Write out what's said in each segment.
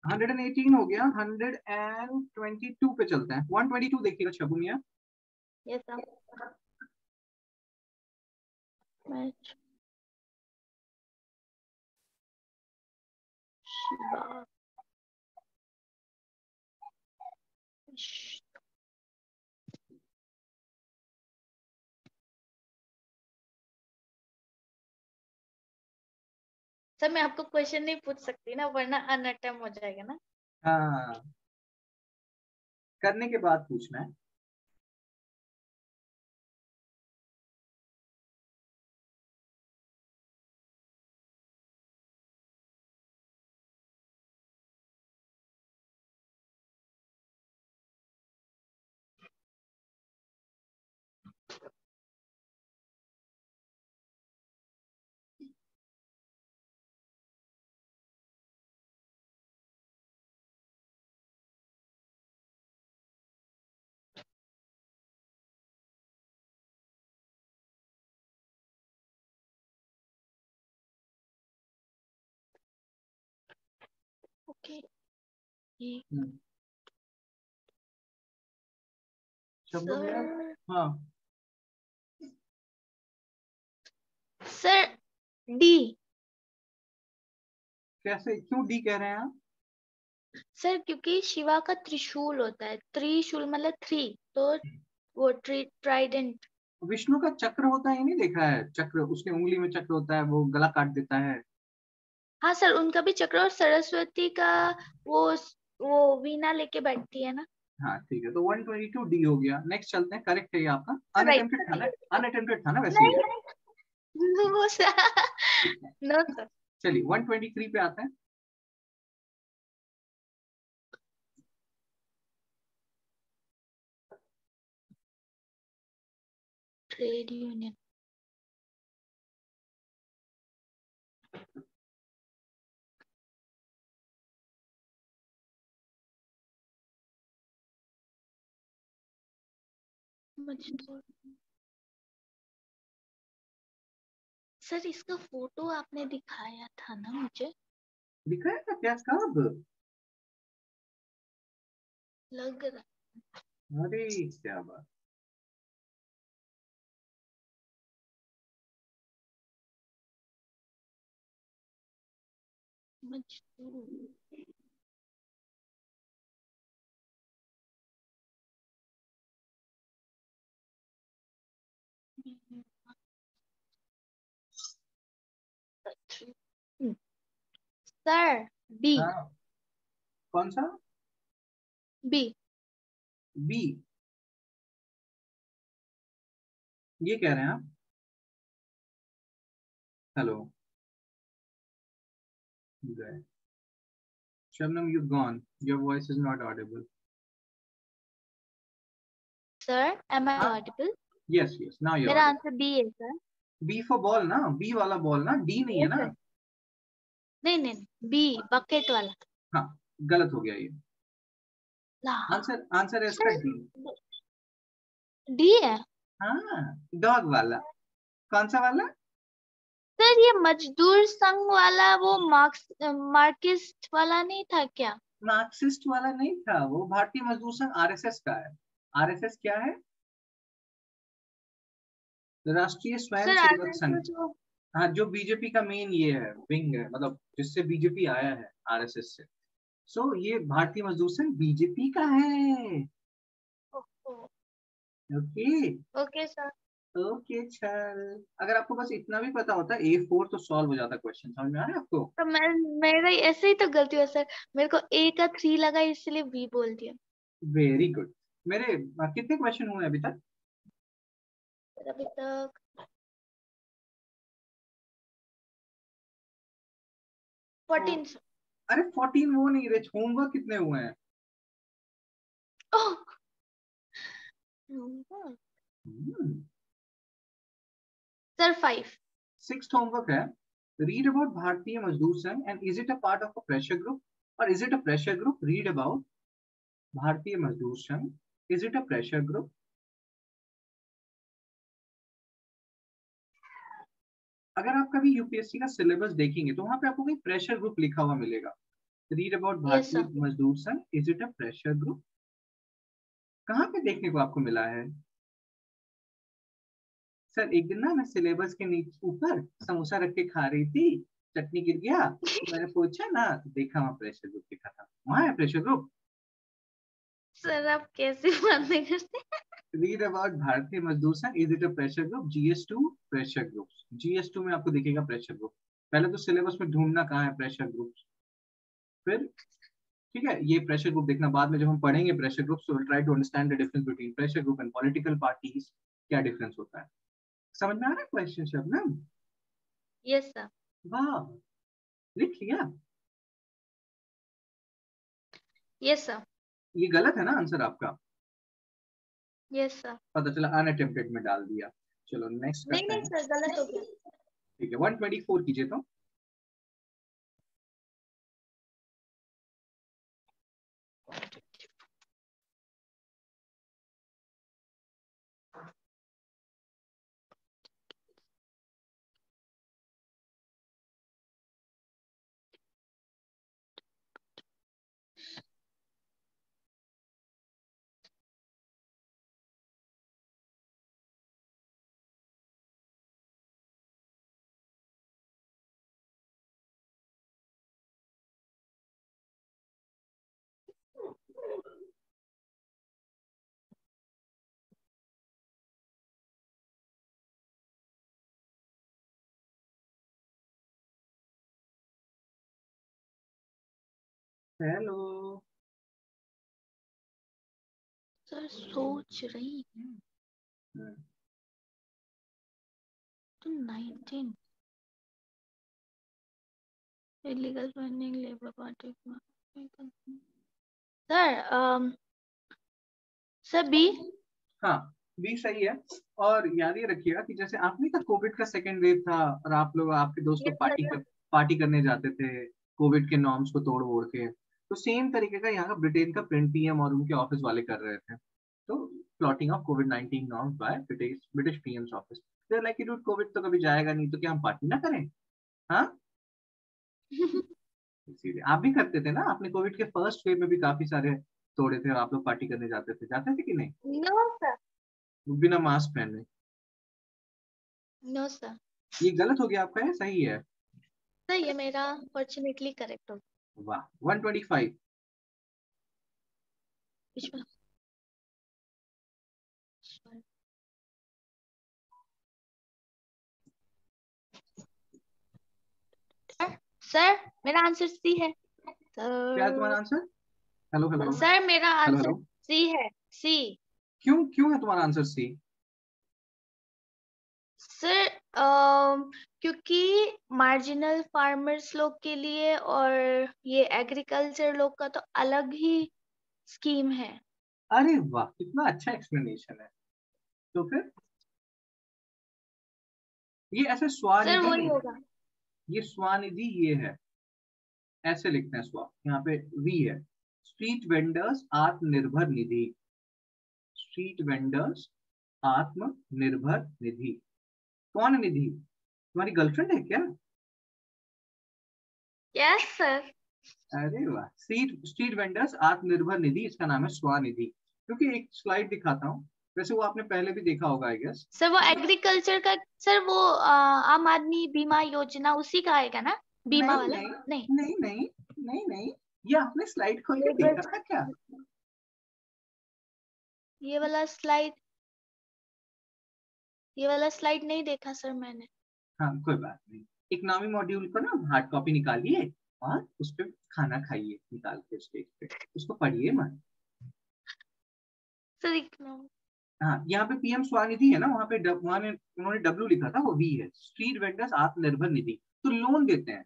118 हो गया, 122 पे चलते हैं। 122 देखिएगा शबू मियाँ। Yes sir. Match Shiva sir मैं आपको क्वेश्चन नहीं पूछ सकती ना, वरना अनअटेम हो जाएगा ना। हाँ, करने के बाद पूछना है। ओके शबू मियाँ। सर। हाँ, सर डी। कैसे, क्यों डी कह रहे हैं आप? सर क्योंकि शिवा का त्रिशूल होता है, त्रिशूल मतलब थ्री, तो वो ट्राइडेंट। विष्णु का चक्र होता है, ये नहीं देखा है? चक्र, उसके उंगली में चक्र होता है, वो गला काट देता है। हाँ सर, उनका भी चक्र, और सरस्वती का वो वो वीणा लेके बैठती है ना। हाँ ठीक है, तो 122 डी हो गया। नेक्स्ट चलते हैं, करेक्ट है ये आपका। राइट। अनअटेम्प्टेड था ना? अनअटेम्प्टेड था ना वैसे नहीं ये? नहीं, वो सर ठीक है, नो सर। चलिए 123 पे आते हैं। Trade union. मजदूर। सर इसका फोटो आपने दिखाया था ना मुझे, दिखाया था क्या कब? लग रहा। अरे क्या बात। मजदूर। Sir B. हाँ, कौन सा? बी। बी? ये कह रहे हैं आप? हेलो, गए। Shabnam, you gone, your voice is not audible. Sir am I हाँ, audible? Yes yes, now you मेरा ऑडिबल। आंसर बी है सर। बी फॉर बॉल ना, बी वाला बॉल ना, डी नहीं है यस ना? सर। नहीं नहीं, बी बकेट वाला। हाँ, गलत हो गया ये। ला। आंसर, आंसर है इसका सर डी। डी है। हाँ, डॉग वाला। कौन सा वाला? सर ये मजदूर संघ वाला वो मार्क्सिस्ट वाला नहीं था क्या? मार्क्सिस्ट वाला नहीं था, वो भारतीय मजदूर संघ आरएसएस का है। आरएसएस क्या है? राष्ट्रीय स्वयं सर सेवक आरएसएस संघ। तो जो। हाँ, जो बीजेपी का मेन ये है, विंग है, मतलब जिससे बीजेपी आया है, आरएसएस से। सो ये भारतीय मजदूर संघ बीजेपी का है। ओके। Okay sir. ओके चल, अगर आपको बस इतना भी पता होता, A4 तो सॉल्व हो जाता क्वेश्चन। समझ में आ रहा है आपको? तो मैं, मेरा ऐसे ही तो गलती हुआ सर, मेरे को ए का थ्री लगा इसलिए बी बोल दिया। Very good. मेरे कितने क्वेश्चन हुए अभी तक? सर अभी तक 14 सर। अरे 14 वो नहीं रहे, होमवर्क कितने हुए हैं? ओह। सर 5। सिक्स्थ होमवर्क है। Read about Bharatiya Mazdoor Sangh and is it a part of a pressure group, और is it a pressure group? Read about Bharatiya Mazdoor Sangh, is it a pressure group? अगर आप कभी यूपीएससी का सिलेबस देखेंगे तो वहां पे आपको कोई प्रेशर ग्रुप लिखा हुआ मिलेगा। रीड अबाउट Yes, भारतीय sir. मजदूर Sangh, is it a pressure group? कहाँ पे देखने को आपको मिला है? सर एक दिन ना मैं सिलेबस के नीचे ऊपर समोसा रख के खा रही थी, चटनी गिर गया तो मैंने पूछा ना, तो देखा वहाँ प्रेशर ग्रुप लिखा था, वहाँ है प्रेशर ग्रुप। सर आप कैसी बातें करते हैं? Read about Bharatiya Mazdoor Sangh, is it a pressure group? GS2 pressure group, GS2 में आपको दिखेगा प्रेशर ग्रुप। पहले तो सिलेबस में ढूंढना कहाँ है प्रेशर ग्रुप, फिर ठीक है ये प्रेशर ग्रुप देखना, बाद में जब हम पढ़ेंगे pressure group, so try to understand the difference between pressure group and political parties, क्या डिफरेंस होता है। समझ में आ रहा है क्वेश्चन शबनम? Yes, sir. वाह, लिख लिया। Yes, sir. ये गलत है ना आंसर आपका? Yes, sir. पता चला अनअटेम्प्टेड में डाल दिया। चलो नेक्स्ट नहीं करते नहीं हैं। सर, गलत हो गया। ठीक है 124 कीजिए तो। हेलो। सर सोच रही हूँ तो 19 illegal funding Labour party. Sir sir B. हाँ भी सही है। और याद ये रखिएगा कि जैसे आपने कहा कोविड का सेकेंड वेव था और आप लोग आपके दोस्त लोग यस सर। पार्टी करने जाते थे कोविड के नॉर्म्स को तोड़ वोड़ के, तो सेम तरीके का यहाँ का ब्रिटेन का प्रिंट पीएम और उनके ऑफिस वाले कर रहे थे। तो plotting of covid norms by British PM's office, they like dude Covid तो कभी जाएगा नहीं तो क्या हम पार्टी ना करें? हाँ इसीलिए आप भी करते थे ना, आपने कोविड के फर्स्ट वेव में भी काफी सारे तोड़े थे और आप लोग पार्टी करने जाते थे कि नहीं? No sir. बिना मास्क पहने। No sir. ये गलत हो गया आपका, है सही है? सर ये मेरा फॉर्चुनेटली करेक्ट हो गया। वाह 125। बीच में। सर मेरा आंसर सी है। क्या है तुम्हारा sir answer? Hello hello sir मेरा हेलो आंसर हेलो। सी है। सी। क्यों क्यों है तुम्हारा आंसर सी? सर क्योंकि मार्जिनल फार्मर्स लोग के लिए और ये एग्रीकल्चर लोग का तो अलग ही स्कीम है। अरे वाह कितना अच्छा एक्सप्लेनेशन है। तो फिर ये ऐसे सर स्वनिधि वही नहीं है, होगा। ये स्वनिधि ये है, ऐसे लिखते हैं स्व, यहाँ पे वी है। Street vendors Atmanirbhar Nidhi, street vendors Atmanirbhar Nidhi. कौन निधि, तुम्हारी गर्लफ्रेंड है क्या? Yes sir. अरे वाह, street street vendors Atmanirbhar Nidhi, इसका नाम है स्वनिधि। क्योंकि एक स्लाइड दिखाता हूँ, वैसे वो आपने पहले भी देखा होगा आई गेस। सर वो एग्रीकल्चर का। सर वो आम आदमी बीमा योजना उसी का आएगा ना, बीमा नहीं वाला? नहीं नहीं। नहीं नहीं नहीं नहीं, ये आपने स्लाइड खोल के लेबर। देखा था क्या? ये वाला स्लाइड, ये वाला स्लाइड नहीं देखा सर मैंने। हाँ कोई बात नहीं, इकोनॉमी मॉड्यूल को ना हार्ड कॉपी निकालिए और उस पर खाना खाइए निकाल के स्टेज पे, उसको पढ़िए मत। Sir ignore. हाँ यहाँ पे पीएम स्वनिधि है ना, वहाँ पे वहाँ में उन्होंने डब्ल्यू लिखा था, वो वी है, स्ट्रीट वेंडर्स आत्मनिर्भर निधि। तो लोन देते हैं,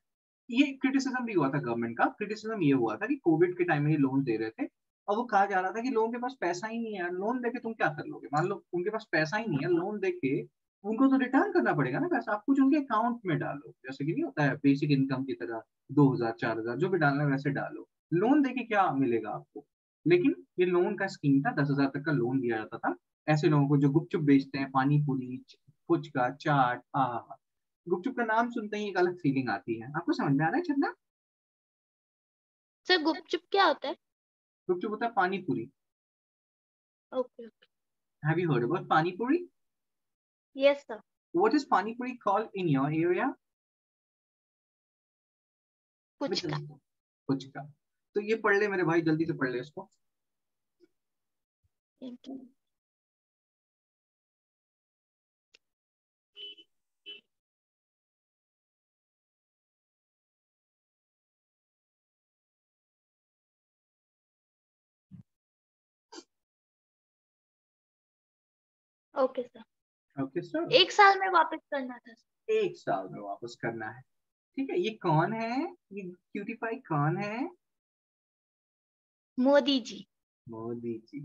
ये क्रिटिसिज्म भी हुआ था गवर्नमेंट का, क्रिटिसिज्म ये हुआ था कि कोविड के टाइम में ये लोन दे रहे थे और वो कहा जा रहा था कि लोगों के पास पैसा ही नहीं है, लोन देके तुम क्या कर लोगे, मान लो उनके पास पैसा ही नहीं है, लोन देके उनको तो रिटर्न करना पड़ेगा ना पैसा, आप कुछ उनके अकाउंट में डालो, जैसे कि नहीं होता है बेसिक इनकम की तरह 2,000 4,000 जो भी डालना है वैसे डालो, लोन देके क्या मिलेगा आपको। लेकिन ये लोन का स्कीम था, 10,000 तक का लोन दिया जाता था ऐसे लोगों को जो गुपचुप बेचते हैं, पानी पूरी फुचका चाट, गुपचुप का नाम सुनते ही एक अलग फीलिंग आती है। आपको समझ में आ रहा है छन्ना? सर गुपचुप क्या होता है? गुपचुप होता है पानी पूरी। Okay okay. Have you heard about पानी पूरी? Yes sir. व्हाट इज पानी पूरी called in your area? Puchka. Puchka. तो ये पढ़ ले मेरे भाई, जल्दी से पढ़ ले इसको। Thank you. Okay sir. Okay sir. 1 साल में वापस करना था सर। 1 साल में वापस करना है। ठीक है, ये कौन है? ये क्यूटी पाई कौन है? मोदी जी। मोदी जी।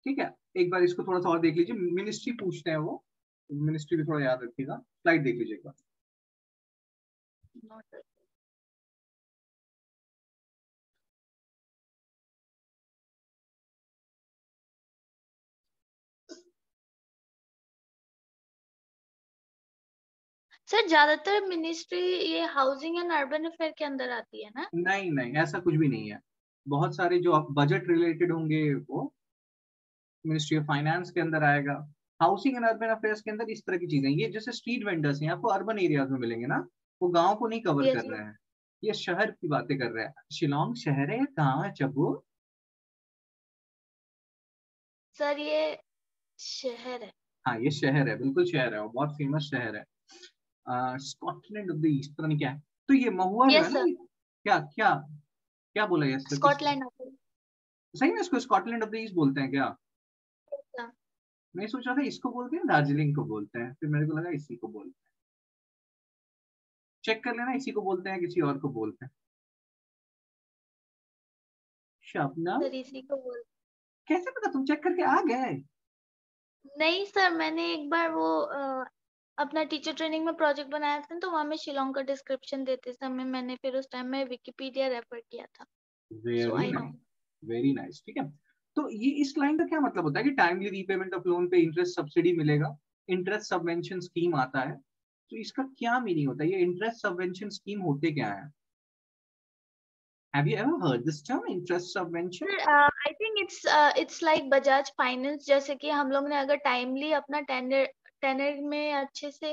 ठीक है, एक बार इसको थोड़ा सा और देख लीजिए, मिनिस्ट्री पूछते हैं वो, मिनिस्ट्री भी थोड़ा याद रखिएगा, स्लाइड देख लीजिए एक बार। Not- सर ज्यादातर मिनिस्ट्री ये हाउसिंग एंड अर्बन अफेयर के अंदर आती है ना? नहीं नहीं, ऐसा कुछ भी नहीं है। बहुत सारे जो बजट रिलेटेड होंगे वो मिनिस्ट्री ऑफ फाइनेंस के अंदर आएगा। हाउसिंग एंड अर्बन अफेयर्स के अंदर इस तरह की चीजें, ये जैसे स्ट्रीट वेंडर्स हैं आपको अर्बन एरियाज में मिलेंगे ना, वो गांव को नहीं कवर यस कर रहे हैं, ये शहर की बातें कर रहे हैं। शिलोंग शहर है या गाँव है चब्बू? सर ये शहर है। हाँ ये शहर है, बिल्कुल शहर है, वो बहुत फेमस शहर है। स्कॉटलैंड ऑफ द ईस्ट, पता नहीं क्या है। तो ये महुआ जो है यस ना, सर। क्या क्या क्या बोला यस सर, किस स्कॉटलैंड आता सही में इसको स्कॉटलैंड ऑफ द ईस्ट बोलते हैं क्या? है। मैं सोच रहा था इसको बोलते हैं, दार्जिलिंग को बोलते हैं, फिर मेरे को लगा इसी को बोलते हैं। चेक कर लेना, इसी को बोलते हैं किसी और को बोलते हैं। शबनम। सर इसी को बोल। कैसे पता, तुम चेक करके आ गए? नहीं सर, मैंने एक बार वो अपना टीचर ट्रेनिंग में प्रोजेक्ट बनाया था तो वहाँ में शिलोंग का डिस्क्रिप्शन देते समय मैंने फिर उस टाइम में विकिपीडिया रेफर किया था। So very I know. Nice, very nice. ठीक है, तो ये इस लाइन का क्या मतलब होता है कि टाइमली रीपेमेंट ऑफ लोन पे इंटरेस्ट सब्सिडी मिलेगा, इंटरेस्ट सबवेंशन स्कीम आता है, तो इसका क्या मीनिंग होता है? ये इंटरेस्ट सबवेंशन स्कीम होते क्या है? Have you ever heard this term interest subvention? Sir I think it's like Bajaj finance, जैसे कि हम लोग ने अगर टाइमली अपना टेनर टेनर में अच्छे से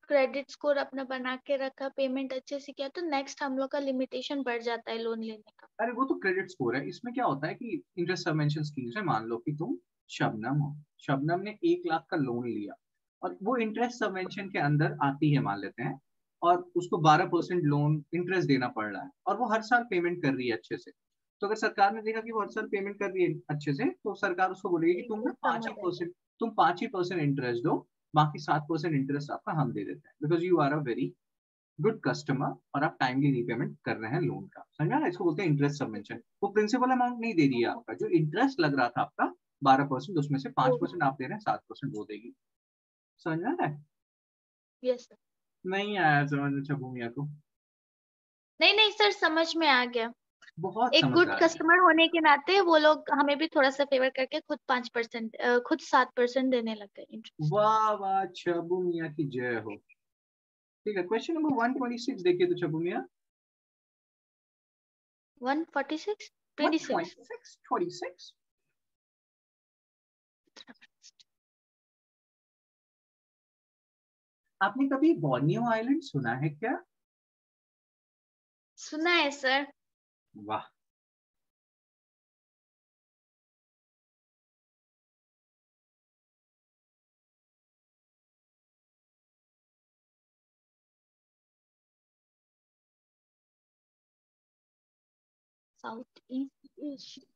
क्रेडिट स्कोर अपना बना के रखा, पेमेंट अच्छे से किया, तो नेक्स्ट हम लोग का लिमिटेशन बढ़ जाता है लोन लेने का। अरे वो तो क्रेडिट स्कोर है, इसमें क्या होता है कि इंटरेस्ट सबवेंशन स्कीम से मान लो कि तुम शबनम हो, शबनम ने 1 लाख का लोन लिया और वो इंटरेस्ट सबवेंशन के अंदर आती है मान लेते हैं, और उसको 12% लोन इंटरेस्ट देना पड़ रहा है और वो हर साल पेमेंट कर रही है अच्छे से। तो अगर सरकार ने देखा कि वो हर साल पेमेंट कर रही है अच्छे से, तो सरकार उसको बोलेगी कि तुम ना पांच ही समझ आई। परसेंट तुम 5% इंटरेस्ट दो, बाकी 7% इंटरेस्ट आपका हम दे देते हैं, because you are a very good customer और आप टाइमली रीपेमेंट कर रहे हैं लोन का। समझा ना, इसको बोलते हैं इंटरेस्ट सबवेंशन। वो प्रिंसिपल अमाउंट नहीं दे रही है आपका, जो इंटरेस्ट लग रहा था आपका 12%, उसमें से 5% आप दे रहे हैं, 7% वो देगी। समझ में आ रहा है? Yes sir. नहीं आया समझ में अच्छा भूमिया को? नहीं नहीं सर, समझ में आ गया। बहुत एक गुड समझदार है। कस्टमर होने के नाते वो लोग हमें भी थोड़ा सा फेवर करके खुद 5% खुद 7% देने लग गए इंटरेस्ट। वाह वाह, छबू मियाँ की जय हो। ठीक है, क्वेश्चन नंबर 126 देखिए तो छबू मियाँ। 146 26। 126 26। आपने कभी बोर्नियो आइलैंड सुना है क्या? सुना है सर। वाह। South East Asia.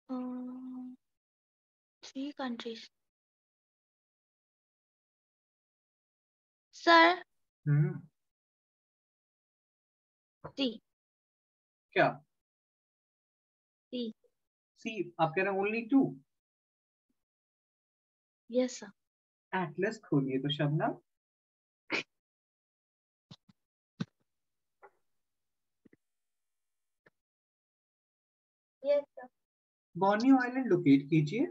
um, 3 countries sir. हम्म। सी। क्या? सी। सी? आप कह रहे हैं ओनली 2? Yes sir. एटलस खोलिए तो Shabnam. Yes sir. Borneo island locate कीजिए।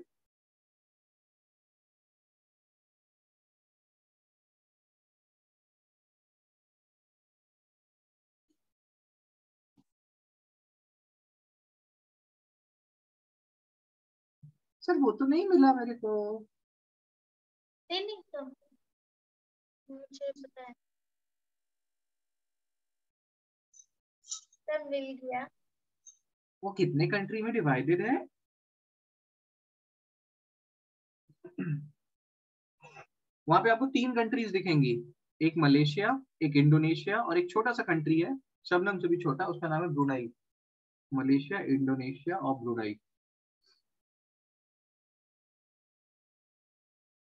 सर वो तो नहीं मिला मेरे को। नहीं नहीं सर, मुझे पता है सर, मिल गया। वो कितने कंट्री में डिवाइडेड है? वहां पे आपको 3 कंट्रीज दिखेंगी, एक मलेशिया, एक इंडोनेशिया और एक छोटा सा कंट्री है, शबनम से भी छोटा, उसका नाम है ब्रुनाई। मलेशिया, इंडोनेशिया और ब्रुनाई।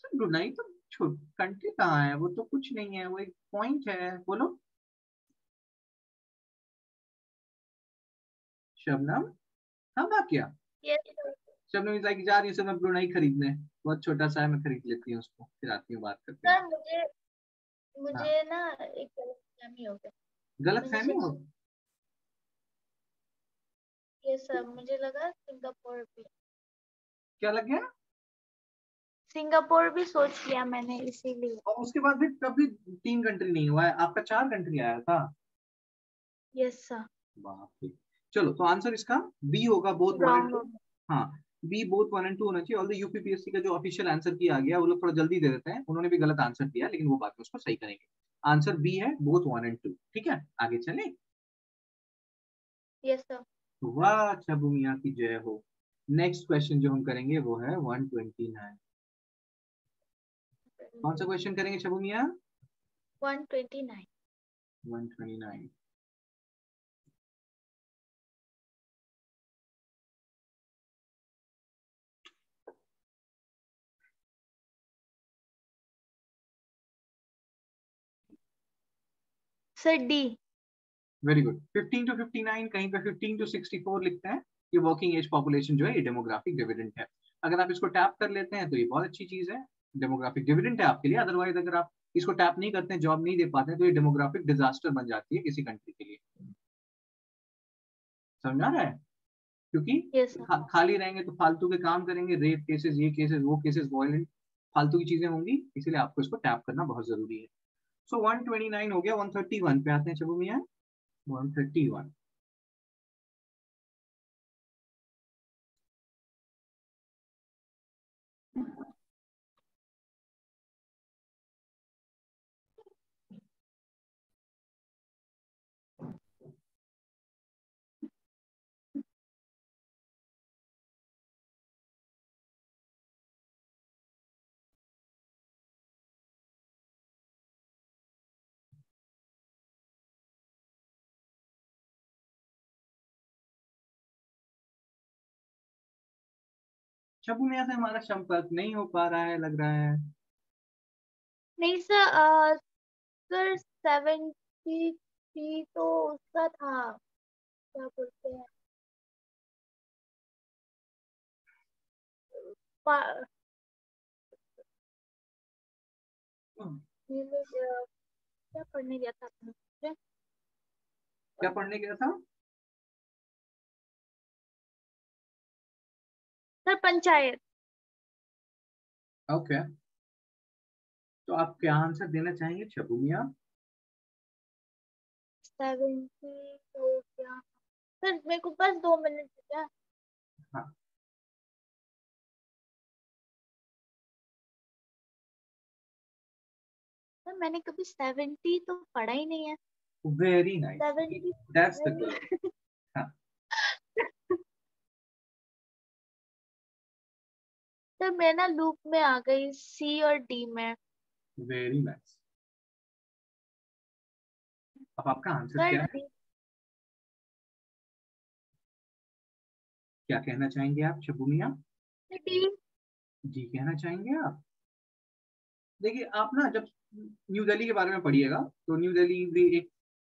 सर ब्रुनाई तो कंट्री कहाँ है? वो तो कुछ नहीं है, वो एक पॉइंट है। बोलो शबनम। हाँ ना क्या? Yes sir. Shabnam is like जा रही हूँ मैं ब्रुनाई खरीदने, बहुत छोटा सा है, मैं खरीद लेती हूँ उसको, फिर आती हूँ, बात करते हैं। सर मुझे हाँ, मुझे ना एक गलतफहमी हो गया। गलत मैंने फहमी हो? सोचा ये सर, मुझे लगा सिंगापुर भी। क्या लग गया? सिंगापुर भी सोच लिया मैंने इसीलिए। और उसके बाद भी कभी 3 कंट्री नहीं हुआ है आपका, 4 कंट्री आया था। Yes sir. बाप रे। चलो तो आंसर इसका बी होगा, बोथ 1 एंड रॉन्ग 2। हो गया। हाँ, बी बोथ 1 एंड 2 होना चाहिए। ऑल्दो यूपीपीएससी का जो ऑफिशियल आंसर किया गया वो लोग थोड़ा जल्दी दे देते हैं, उन्होंने भी गलत आंसर दिया, लेकिन वो बाद में उसको सही करेंगे। आंसर बी है, बोथ 1 एंड 2। ठीक है, आगे चले। Yes sir. वाह, चबू मियाँ की जय हो। नेक्स्ट क्वेश्चन जो हम करेंगे वो है 129। कौन सा क्वेश्चन करेंगे शबू मियाँ? 129। 129। Sir D. Very good. 15 to 59, कहीं पे 15 टू 64 लिखते हैं। ये वर्किंग एज पॉपुलेशन जो है, ये डेमोग्राफिक डिविडेंड है। अगर आप इसको टैप कर लेते हैं तो ये बहुत अच्छी चीज है, डेमोग्राफिक डिविडेंड है आपके लिए। अदरवाइज अगर आप इसको टैप नहीं करते हैं, जॉब नहीं दे पाते हैं, तो ये डेमोग्राफिक डिजास्टर बन जाती है किसी कंट्री के लिए। समझ आ रहा है? क्योंकि यस सर। खाली रहेंगे तो फालतू के काम करेंगे, रेप केसेस, ये केसेस, वो केसेस, वायलेंट, फालतू की चीजें होंगी, इसलिए आपको इसको टैप करना बहुत जरूरी है। सो 129 हो गया। 131 पे आते हैं चलो मियाँ। 131। शबू मियाँ से हमारा संपर्क नहीं हो पा रहा है, लग रहा है। नहीं सर, सर 73 तो उसका था, क्या बोलते हैं, पा- ये लोग, क्या पढ़ने गया था आपने मुझे? क्या पढ़ने गया था? सर पंचायत। ओके, तो आप क्या आंसर देना चाहेंगे शबू मियाँ? 70 तो क्या, सर मेरे को बस 2 मिनट क्या। हाँ, सर मैंने कभी 70 तो पढ़ा ही नहीं है। वेरी नाइस, 70 दैट्स द नहीं। गर्ल। हाँ, सर मैं ना लूप में आ गई सी और डी में। Very nice. अब आपका आंसर सर क्या है? डी। क्या कहना चाहेंगे आप शबू मियाँ? डी। जी कहना चाहेंगे आप? देखिए आप ना जब न्यू दिल्ली के बारे में पढ़िएगा, तो न्यू दिल्ली भी एक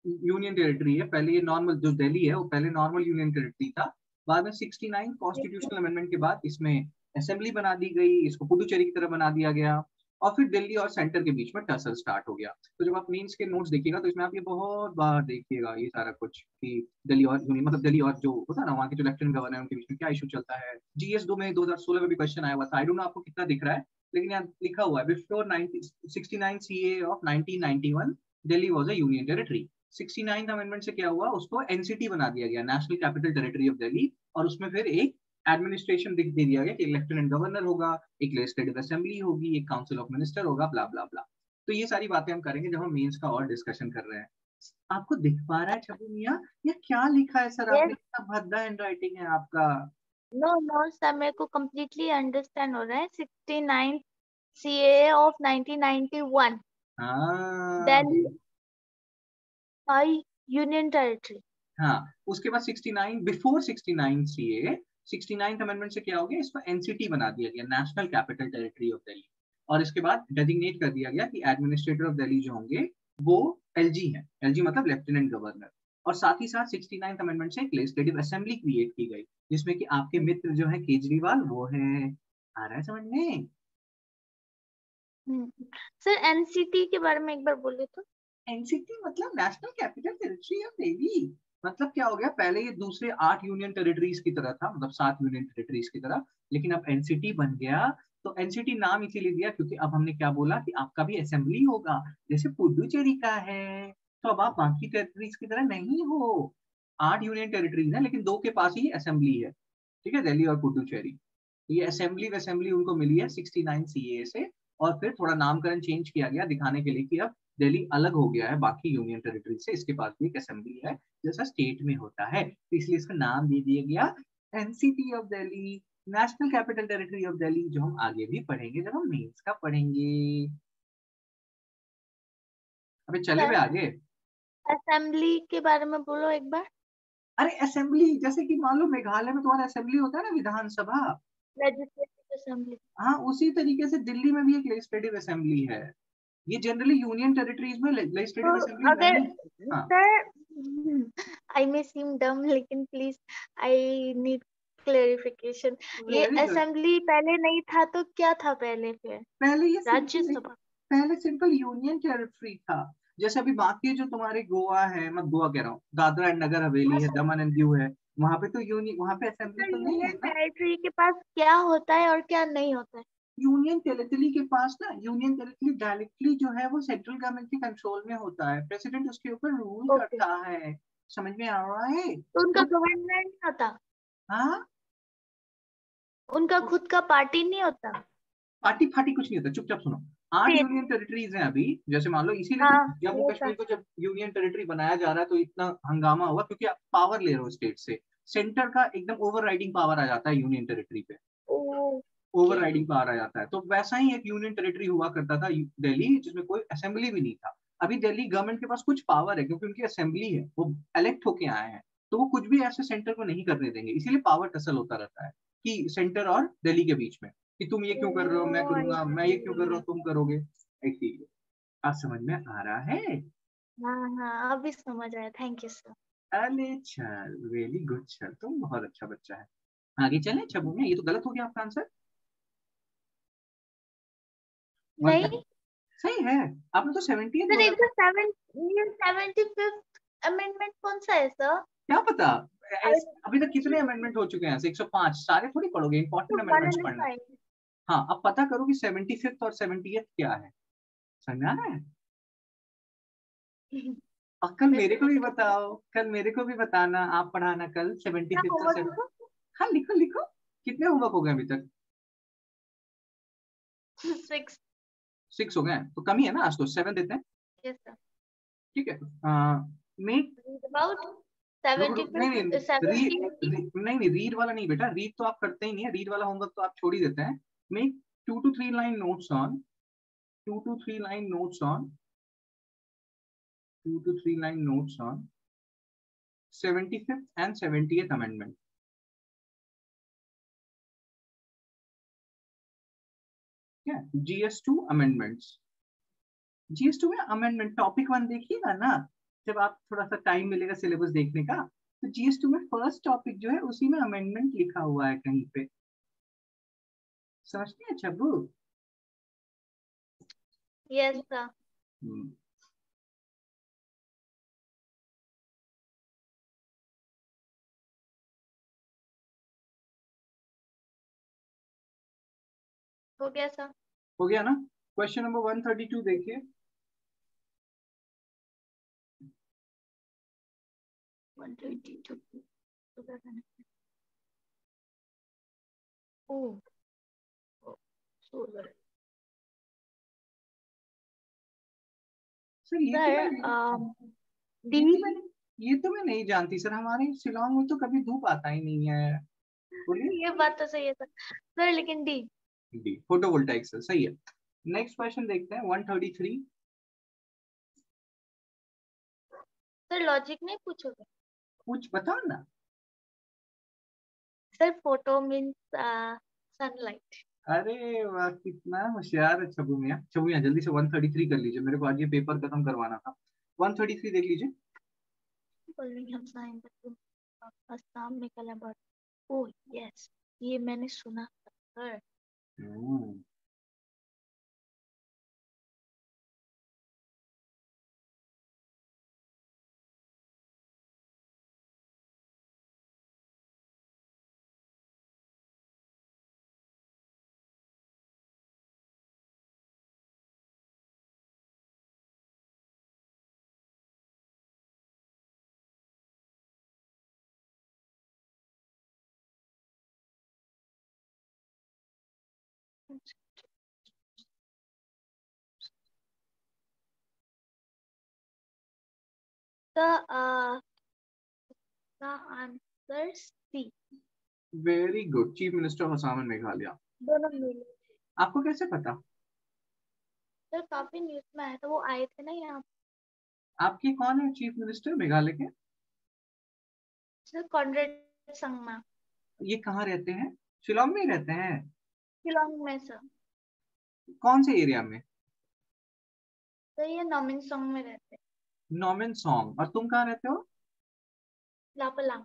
यूनियन टेरिटरी है। पहले ये नॉर्मल जो दिल्ली है वो पहले नॉर्मल यूनियन टेरिटरी था। बाद में 69 कॉन्स्टिट्यूशनल अमेंडमेंट के बाद इसमें असेंबली बना दी गई, इसको पुडुचेरी की तरह बना दिया गया, और फिर दिल्ली और सेंटर के बीच में टसल स्टार्ट हो गया। तो जब आप मेंस के नोट्स देखिएगा तो इसमें आप ये बहुत बार देखिएगा ये सारा कुछ कि दिल्ली और यूनियन, मतलब दिल्ली और जो होता है ना वहाँ के जो लेफ्टिनेंट गवर्नर है उनके बीच में क्या इशू चलता है। जीएस 2 में 2016 में भी क्वेश्चन आया हुआ था, आई डोंट नो आपको कितना दिख रहा है, लेकिन यहाँ लिखा हुआ है before 69 CA of 1991 Delhi was a union territory. 69th amendment से क्या हुआ, उसको एनसीटी बना दिया गया, national capital territory of Delhi, और उसमें फिर एक एडमिनिस्ट्रेशन दे दिया गया कि लेफ्टिनेंट गवर्नर होगा, एक लेजिस्लेटिव असेंबली होगी, एक काउंसिल ऑफ मिनिस्टर होगा, ब्ला ब्ला ब्ला। तो ये सारी बातें हम करेंगे जब हम मेंस का और डिस्कशन कर रहे हैं। आपको दिख पा रहा है छवि मियाँ, ये क्या लिखा है सर आपने, यस, कितना भद्दा हैंड राइटिंग है आपका। नो नो सर, मेरे को कम्प्लीटली अंडरस्टैंड हो रहा है। 69 सीए ऑफ 1991 हाँ दिल्ली आई यूनियन टेरिटरी। हाँ, उसके बाद 69 बिफोर 69 सीए 69th अमेंडमेंट से क्या हो गया, इसको एनसीटी बना दिया गया, national capital territory of Delhi. और इसके बाद डेजिग्नेट कर दिया गया कि एडमिनिस्ट्रेटर ऑफ दिल्ली जो होंगे वो एलजी है, एलजी मतलब लेफ्टिनेंट गवर्नर। और साथ ही साथ 69th अमेंडमेंट से एक लेजिस्लेटिव असेंबली क्रिएट की गई, जिसमें कि आपके मित्र जो है केजरीवाल वो है। आ रहा है समझ में। सर एनसीटी के बारे में एक बार बोले तो। एनसीटी मतलब national capital territory of Delhi. मतलब क्या हो गया, पहले ये दूसरे 8 यूनियन टेरिटरीज की तरह था, मतलब 7 यूनियन टेरिटरीज की तरह, लेकिन अब एनसीटी बन गया। तो एनसीटी नाम इसीलिए दिया क्योंकि अब हमने क्या बोला कि आपका भी असेंबली होगा, जैसे पुडुचेरी का है। तो अब आप बाकी टेरिटरीज की तरह नहीं हो। 8 यूनियन टेरिटरीज है लेकिन 2 के पास ही असेंबली है, ठीक है, दिल्ली और पुडुचेरी। तो ये असेंबली असेंबली उनको मिली है 69 सीए से। और फिर थोड़ा नामकरण चेंज किया गया दिखाने के लिए कि अब दिल्ली अलग हो गया है बाकी यूनियन टेरिटरी से, इसके पास भी एक असेंबली है जैसा स्टेट में होता है, तो इसलिए इसका नाम दे दिया गया NCT of Delhi, national capital territory of Delhi, जो हम आगे भी पढ़ेंगे जब हम मेंस का पढ़ेंगे। अबे चले सर हुए आगे। असेंबली के बारे में बोलो एक बार। अरे असेंबली जैसे कि मान लो मेघालय में तुम्हारा असेंबली होता है ना, विधानसभा। Legislative assembly. हाँ, उसी तरीके से दिल्ली में भी एक लेजिस्लेटिव असेंबली है। ये जनरली यूनियन टेरिटरीज में तो लेजिस्लेटिव असेंबली अगर नहीं। हाँ, सर, आई मे सीम डम लेकिन प्लीज आई नीड क्लेरिफिकेशन। ये वेरी गुड। असेंबली पहले नहीं था तो क्या था पहले फिर? पहले ये सिंपल, राज्यसभा। पहले सिंपल यूनियन टेरिटरी था। जैसे अभी बाकी जो तुम्हारे गोवा है, मैं गोवा कह रहा हूँ, दादरा एंड नगर हाँ हवेली है, सर, दमन एंड दीव है, वहां पे तो यूनियन, वहां पे असेंबली सर तो नहीं है यूनियन ना। टेरिटरी के पास क्या होता है और क्या नहीं होता है? यूनियन टेरिटरी के पास ना, यूनियन टेरिटरी डायरेक्टली जो है वो सेंट्रल गवर्नमेंट के कंट्रोल में होता है, प्रेसिडेंट उसके ऊपर रूल ओके, करता है। समझ में आ रहा है तो उनका तो। गवर्नमेंट नहीं होता? हाँ, उनका खुद का पार्टी नहीं होता? पार्टी फार्टी कुछ नहीं होता, चुपचाप सुनो। 8 स्टेट। यूनियन टेरिटरीज हैं अभी, जैसे मान लो, इसीलिए तो हाँ, जम्मू वो था। कश्मीर को जब यूनियन टेरिटरी बनाया जा रहा है तो इतना हंगामा हुआ, क्योंकि आप पावर ले रहे हो स्टेट से। सेंटर का एकदम ओवर राइडिंग पावर आ जाता है यूनियन टेरिटरी पे, ओवर ओके। राइडिंग पावर आ जाता है। तो वैसा ही एक यूनियन टेरिटरी हुआ करता था दिल्ली, जिसमें कोई असेंबली भी नहीं था। अभी दिल्ली गवर्नमेंट के पास कुछ पावर है क्योंकि उनकी असेंबली है, वो इलेक्ट होके आए हैं, तो वो कुछ भी ऐसे सेंटर को नहीं करने देंगे, इसीलिए पावर टसल होता रहता है कि सेंटर और दिल्ली के बीच में, कि तुम ये क्यों कर रहे हो, मैं ओह आई करूंगा, मैं ये क्यों कर रहा सी। हूँ, तुम करोगे। इसीलिए आज समझ में आ रहा है। हाँ हाँ, अभी समझ आया, थैंक यू सर। अरे चल, वेरी गुड, चल तुम बहुत अच्छा बच्चा है। आगे चलें छबू में, ये तो गलत हो गया आपका आंसर। नहीं सही है, आपने तो 70 सर, बोला एक तो था। 75th अमेंडमेंट कौन सा है सर? क्या पता, आई अभी तक कितने अमेंडमेंट हो चुके हैं, 105, सारे थोड़ी पढ़ोगे, इंपॉर्टेंट वन अमेंडमेंट्स एंड पढ़ना। फाइव। हाँ, अब पता करो कि 75th और 70th क्या है, समझ में आ रहा है। और कल मेरे मेरे को को नहीं भी पता सर। बताओ, कल मेरे को भी बताना, आप पढ़ाना कल सेवेंटी क्या फिफ्थ और होमवर्क 7। लिखो? हाँ लिखो लिखो, कितने होमवर्क हो गए अभी तक। 6। 6 हो गए हैं, तो कम ही है ना, आज तो 7 देते हैं। Yes sir. ठीक है, मेक, रीड अबाउट नहीं 75th नहीं, 70th। नहीं नहीं, रीड वाला नहीं बेटा, रीड तो आप करते ही नहीं है, रीड वाला होमवर्क तो आप छोड़ ही देते हैं। Make 2 to 3 line notes on, 2 to 3 line notes on, 2 to 3 line notes on 75th and 70th amendment। क्या, GS2 अमेंडमेंट्स, GS2 में अमेंडमेंट टॉपिक 1 देखिएगा ना, जब आप थोड़ा सा टाइम मिलेगा सिलेबस देखने का, तो GS2 में फर्स्ट टॉपिक जो है उसी में अमेंडमेंट लिखा हुआ है कहीं पे। समझती है छब्बू? Yes sir. हम्म, हो गया सर। हो गया ना? क्वेश्चन नंबर 132 देखिए। 122 तो क्या करना है? ओह सोलर। सर ये तो मैं सर डी। ये तो मैं ये तो मैं नहीं जानती सर, हमारे शिलोंग में तो कभी धूप आता ही नहीं है। बोलिए। ये बात तो सही है सर। सर लेकिन डी। डी फोटोवोल्टाइक सर, सही है। नेक्स्ट क्वेश्चन देखते हैं 133। सर लॉजिक नहीं पूछोगे? कुछ बताओ ना। Sir photo means sunlight. अरे वाह, कितना होशियार है छबू मियाँ। छबू मियाँ जल्दी से 133 कर लीजिए, मेरे को आज ये पेपर खत्म करवाना था। 133 देख लीजिए। हम साइन असम में कलर। ओह यस, ये मैंने सुना था sir. Hmm, the answer C. Very good. Chief minister of Assam and Meghalaya. दोनों मिले। आपको कैसे पता? सर काफी न्यूज में आया था, वो आए थे ना यहाँ। आपके कौन है चीफ मिनिस्टर मेघालय के? Sir Conrad Sangma. ये कहाँ रहते हैं? शिलोंग में ही रहते हैं? शिलोंग में सर। कौन से एरिया में? सर ये नॉमिन सॉन्ग में रहते हैं। नॉमिन सॉन्ग। और तुम कहाँ रहते हो? लापलांग।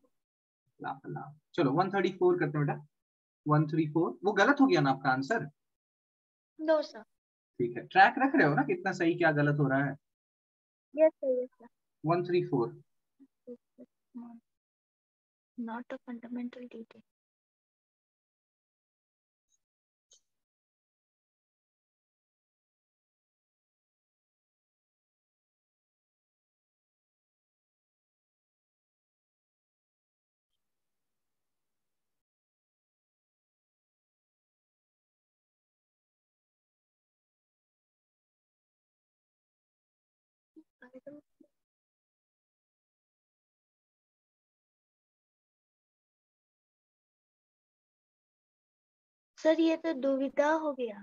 लापला। चलो 134 करते हैं बेटा। 134 वो गलत हो गया ना आपका आंसर? No sir. ठीक है, ट्रैक रख रहे हो ना कितना सही क्या गलत हो रहा है? Yes sir yes sir. 134। Not a fundamental duty. Sir ये तो दुविधा हो गया।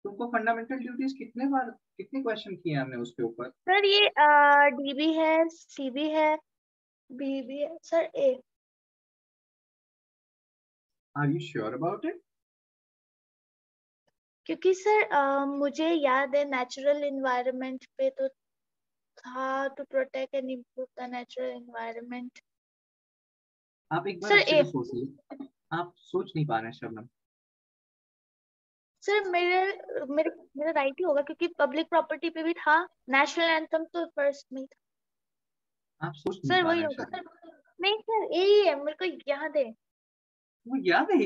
तुमको फंडामेंटल ड्यूटीज कितने बार, कितने क्वेश्चन किए हमने उसके ऊपर? सर ये डी भी है, सी भी है, बी भी है sir, A. Are you sure about it? क्योंकि सर मुझे याद है नेचुरल इन्वायरमेंट पे तो था, to protect and improve the natural environment. आप एक बार सर अच्छे ए। से सोच लीजिए, आप सोच नहीं पा रहे हैं शबनम। सर मेरे मेरे मेरा राइट ही होगा क्योंकि पब्लिक प्रॉपर्टी पे भी था। नेशनल एंथम तो फर्स्ट में ही था। आप सोच नहीं सर पा वही रहे हैं होगा। शबनम। नहीं सर ए ही है, मेरे को याद है। वो याद है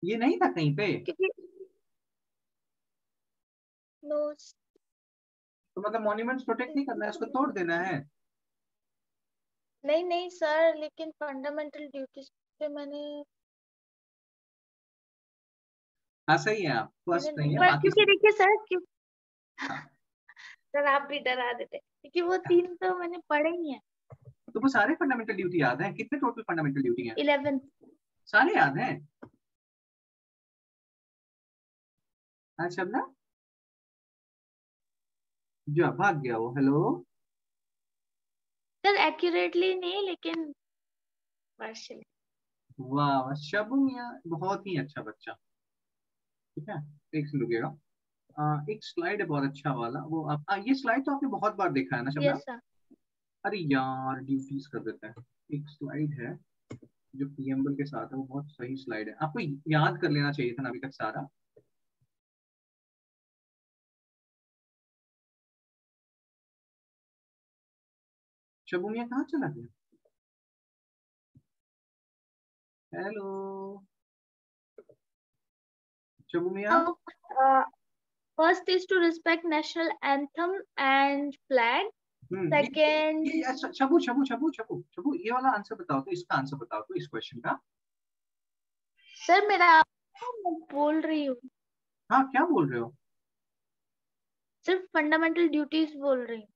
ये नहीं था कहीं पे? क्योंकि नो। तो मतलब मॉन्यूमेंट्स प्रोटेक्ट नहीं करना है, उसको तोड़ देना है? नहीं नहीं सर, लेकिन फंडामेंटल ड्यूटीज पे मैंने हाँ सही है, आप मैंने फर्स्ट नहीं है, पर बाकी क्योंकि सब। देखिए सर क्यों। हाँ। सर आप भी डरा देते क्योंकि वो तीन तो मैंने पढ़े ही हैं। तो वो सारे फंडामेंटल ड्यूटी याद है? कितने टोटल फंडामेंटल ड्यूटी हैं? 11। सारे याद हैं? हाँ शबनम, जो भाग गया वो। हेलो। सर एक्यूरेटली नहीं लेकिन पार्शियली। वाह वाह, शबनम यार बहुत ही अच्छा बच्चा। ठीक है, एक से रुकेगा। एक स्लाइड है बहुत अच्छा वाला, वो आप ये स्लाइड तो आपने बहुत बार देखा है ना शबनम? Yes sir. अरे यार ड्यूटीज कर देते हैं। एक स्लाइड है, जो पीएमबल के साथ है वो बहुत सही स्लाइड है, आपको याद कर लेना चाहिए था ना अभी तक सारा। शबू मियाँ कहाँ चला गया? हेलो शबू मियाँ। So, first is to respect national anthem and flag. Second, ये शबू शबू शबू शबू शबू, ये वाला आंसर बताओ तो, इसका आंसर बताओ तो इस क्वेश्चन का। सर मेरा मैं बोल रही हूँ, हाँ क्या बोल रहे हो? सिर्फ फंडामेंटल ड्यूटीज बोल रही हूँ।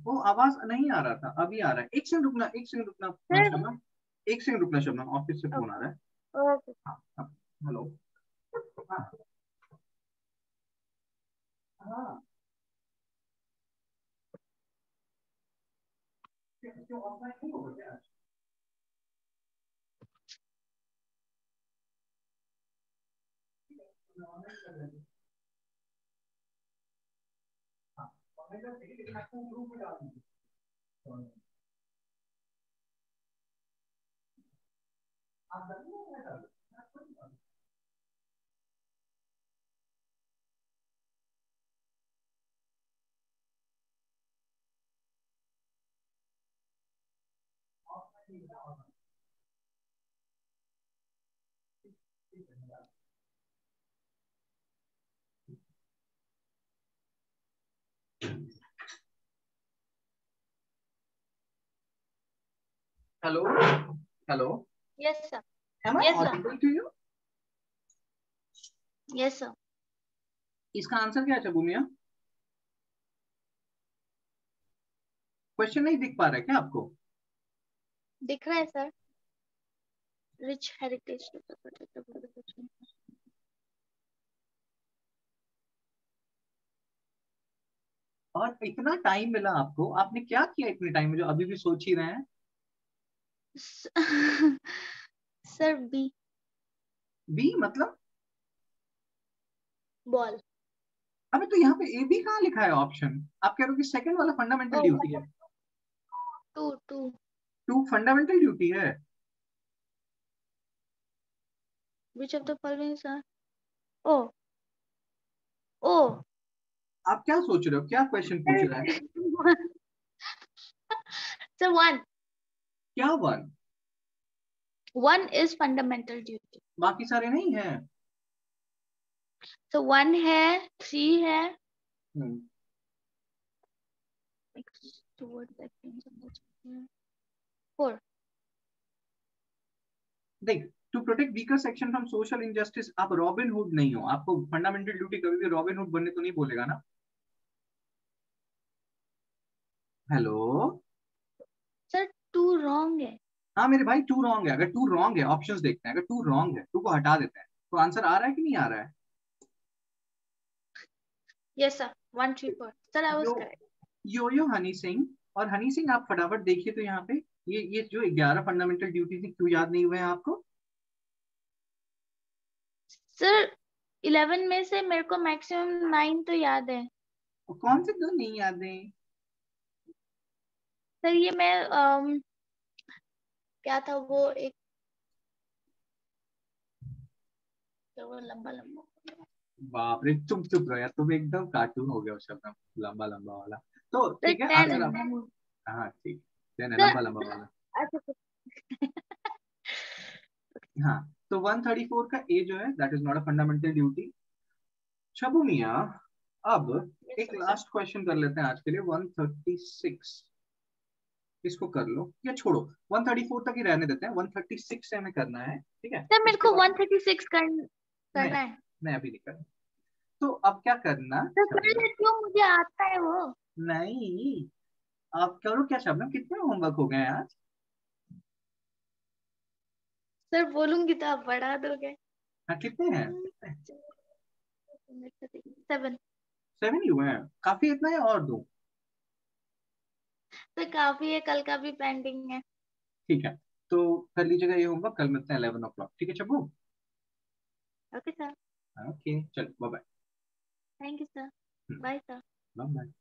वो आवाज नहीं आ रहा था, अभी आ रहा है। एक सेकंड रुकना, एक सेकंड रुकना सर शबनम, एक सेकंड रुकना शबनम, ऑफिस से फोन आ रहा है। ओके। हाँ हेलो। हाँ हाँ, क्यों ऑफलाइन नहीं होगा क्या? ऑनलाइन कर लेंगे। हाँ ऑनलाइन कर देंगे, लेकिन आपको ग्रुप में डाल देंगे। आप डालिए, मैं डाल दूँ। Hello hello, yes sir. am I yes sir. audible to you? Yes sir. इसका आंसर क्या है शबू मियाँ? क्वेश्चन नहीं दिख पा रहा है क्या आपको? दिख रहा है सर। Rich heritage. और इतना टाइम मिला आपको, आपने क्या किया इतने टाइम में जो अभी भी सोच ही रहे हैं? सर बी बी मतलब? बॉल। अबे तो यहाँ पे ए बी कहाँ लिखा है ऑप्शन? आप कह रहे हो कि सेकंड वाला फंडामेंटल ओ ड्यूटी है। Two two two fundamental duty है। Which of the following sir. Oh oh आप क्या सोच रहे हो, क्या क्वेश्चन पूछ रहा है? सर वन क्या one? One is fundamental duty. बाकी सारे नहीं है? तो वन है, थ्री है, हम्म, फोर। देख, to protect weaker section from social injustice, आप रॉबिन हुड नहीं हो, आपको फंडामेंटल ड्यूटी कभी भी रॉबिन हुड बनने तो नहीं बोलेगा ना। हेलो। सर टू रॉन्ग है। हाँ मेरे भाई, टू रॉन्ग है। अगर टू रॉन्ग है, ऑप्शंस देखते हैं, अगर टू रॉन्ग है टू को हटा देते हैं, तो आंसर आ रहा है कि नहीं आ रहा है? Yes sir, one three four sir I was yo correct. Yo Honey Singh. और हनी सिंह आप फटाफट देखिए तो यहाँ पे, ये जो 11 फंडामेंटल ड्यूटी थी, क्यों याद नहीं हुए हैं आपको? सर 11 में से मेरे को मैक्सिमम 9 तो याद है। और कौन से दो नहीं याद है? सर ये मैं क्या था वो एक, तो वो लंबा लंबा। बाप रे, तुम चुप रहो यार, तुम एकदम कार्टून हो गया उस शब्द, लंबा लंबा वाला। तो सर ठीक है, 10 आंसर आप। है। हाँ ठीक, देन है सर लंबा लंबा वाला। अच्छा हाँ, तो 134 का ए जो है, that is not a fundamental duty. Shabu मियाँ, अब यस एक सर। लास्ट क्वेश्चन कर लेते हैं आज के लिए, 136। इसको कर लो या छोड़ो, 134 तक ही रहने देते हैं, 136 से हमें करना है, ठीक है? सर मेरे उसके को बाद 136 नहीं, करना है। मैं अभी नहीं कर। तो अब क्या करना सर कर शबनम? लेती हूँ, मुझे आता है वो। नहीं, आप करो क्या शबनम, कितने होमवर्क हो गए हैं आज? सर बोलूंगी तो आप बढ़ा दोगे। हाँ कितने हैं, कितने? 7। 7 ही हुए हैं, काफी इतना है, और दो? सर काफी है, कल का भी पेंडिंग है। ठीक है, तो कर लीजिएगा ये होमवर्क, कल मिलते हैं 11 o'clock, ठीक है चबू? Okay sir. ओके चलो, bye thank you sir. Bye. Bye sir. Bye.